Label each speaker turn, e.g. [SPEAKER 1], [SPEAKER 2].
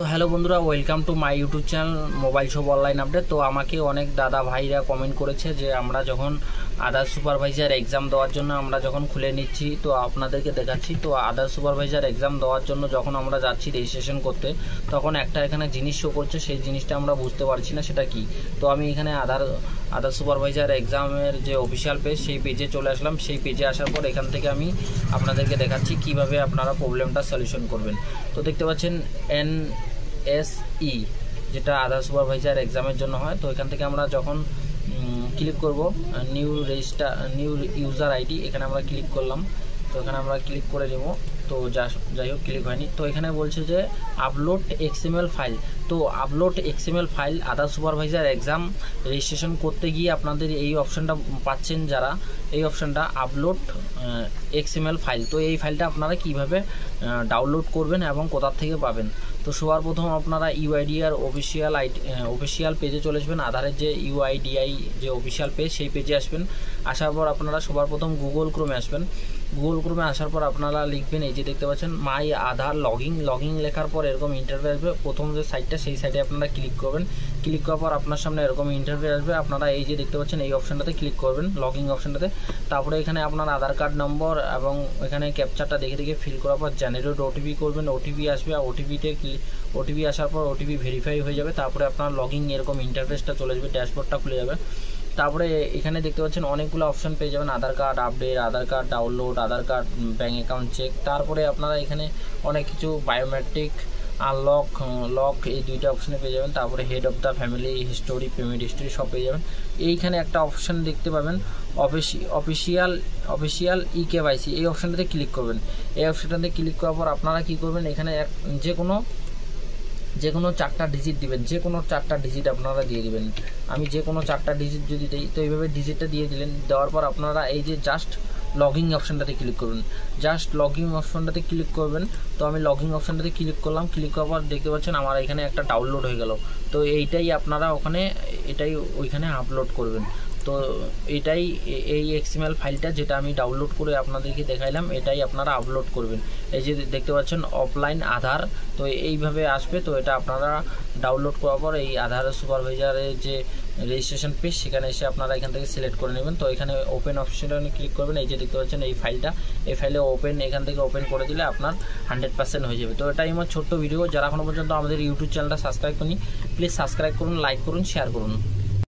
[SPEAKER 1] Hello বন্ধুরা, welcome to my YouTube channel mobile shop online update. তো আমাকে অনেক দাদা ভাইরা কমেন্ট করেছে যে আমরা যখন আদার সুপারভাইজার এক্সাম দেওয়ার জন্য আমরা যখন খুলে নিচ্ছি, তো আপনাদেরকে দেখাচ্ছি। তো আদার সুপারভাইজার এক্সাম দেওয়ার জন্য যখন আমরা যাচ্ছি রেজিস্ট্রেশন করতে, তখন একটা এখানে জিনিস শো করছে, সেই জিনিসটা আমরা বুঝতে পারছি না সেটা কি। তো আমি এখানে আদার সুপারভাইজার এক্সামের যে অফিসিয়াল পেজ, সেই পেজে চলে আসলাম। সেই পেজে আসার পর এখান থেকে আমি আপনাদেরকে দেখাচ্ছি কিভাবে আপনারা প্রবলেমটা সলিউশন করবেন। তো দেখতে পাচ্ছেন NSE, যেটা আধার সুপারভাইজার এক্সামের জন্য হয়। তো এখান থেকে আমরা যখন ক্লিক করব নিউ ইউজার আইডি, এখানে আমরা ক্লিক করলাম। তো এখানে আমরা ক্লিক করে নেব। তো যাই হোক ক্লিক হয়নি। তো এখানে বলছে যে আপলোড XML ফাইল। তো আপলোড XML ফাইল আদার সুপারভাইজার এক্সাম রেজিস্ট্রেশন করতে গিয়ে আপনাদের এই অপশানটা পাচ্ছেন যারা, এই অপশানটা আপলোড XML ফাইল। তো এই ফাইলটা আপনারা কিভাবে ডাউনলোড করবেন এবং কোথা থেকে পাবেন। তো সবার প্রথম আপনারা UIDR অফিসিয়াল পেজে চলে আসবেন। আধারের যে UIDI যে অফিসিয়াল পেজ, সেই পেজে আসবেন। আসার পর আপনারা সবার প্রথম গুগল ক্রোমে আসবেন। গুগল ক্রোমে আসার পর আপনারা লিখবেন, এই যে দেখতে পাচ্ছেন মাই আধার লগিং লেখার পর এরকম ইন্টারভিউ আসবে। প্রথম যে সাইটটা, সেই সাইটে আপনারা ক্লিক করবেন। ক্লিক করার পর আপনার সামনে এরকম ইন্টারভিউ আসবে। আপনারা এই যে দেখতে পাচ্ছেন এই অপশানটাতে ক্লিক করবেন, লগিং অপশানটাতে। তারপরে এখানে আপনার আধার কার্ড নম্বর এবং এখানে ক্যাপচারটা দেখে ফিল করার পর জেনারেট OTP করবেন। OTP আসবে, OTP আসার পর OTP ভেরিফাই হয়ে যাবে। তারপরে আপনার লগিং এরকম ইন্টারফেসটা চলে আসবে, ড্যাশবোর্ডটা খুলে যাবে। তারপরে এখানে দেখতে পাচ্ছেন অনেকগুলো অপশান পেয়ে যাবেন, আধার কার্ড আপডেট, আধার কার্ড ডাউনলোড, আধার কার্ড ব্যাঙ্ক অ্যাকাউন্ট চেক। তারপরে আপনারা এখানে অনেক কিছু বায়োমেট্রিক লক এই দুইটা অপশানে পেয়ে যাবেন। তারপরে head of the family history, payment history সব পেয়ে যাবেন। এইখানে একটা অপশান দেখতে পাবেন অফিসিয়াল EKYC, এই অপশানটাতে ক্লিক করবেন। এই অপশানটাতে ক্লিক করার পর আপনারা কী করবেন, এখানে যে কোনো 4টা ডিজিট দিবেন, যে কোনো 4টা ডিজিট আপনারা দিয়ে দিবেন। আমি যে কোনো 4টা ডিজিট যদি দিই, তো এইভাবে ডিজিটটা দিয়ে দিলেন। দেওয়ার পর আপনারা এই যে জাস্ট লগিং অপশানটাতে ক্লিক করবেন, জাস্ট লগিং অপশানটাতে ক্লিক করবেন। তো আমি লগিং অপশানটাতে ক্লিক করলাম। ক্লিক করার পর দেখতে পাচ্ছেন আমার এখানে একটা ডাউনলোড হয়ে গেল। তো এইটাই আপনারা ওইখানে আপলোড করবেন। তো এই XML ফাইলটা যেটা আমি ডাউনলোড করে আপনাদেরকে দেখাইলাম, এটাই আপনারা আপলোড করবেন। এই যে দেখতে পাচ্ছেন অফলাইন আধার, তো এইভাবে আসবে। তো এটা আপনারা ডাউনলোড করার পর এই আধার সুপারভাইজারের যে রেজিস্ট্রেশন পেজ, সেখানে এসে আপনারা এখান থেকে সিলেক্ট করে নেবেন। তো এখানে ওপেন অপশনে ক্লিক করবেন। এই যে দেখতে পাচ্ছেন এই ফাইলে এখান থেকে ওপেন করে দিলে আপনার 100% হয়ে যাবে। তো এটাই আমার ছোট্ট ভিডিও। যারা এখনো পর্যন্ত আমাদের ইউটিউব চ্যানেলটা সাবস্ক্রাইব করেনি, প্লিজ সাবস্ক্রাইব করুন, লাইক করুন, শেয়ার করুন।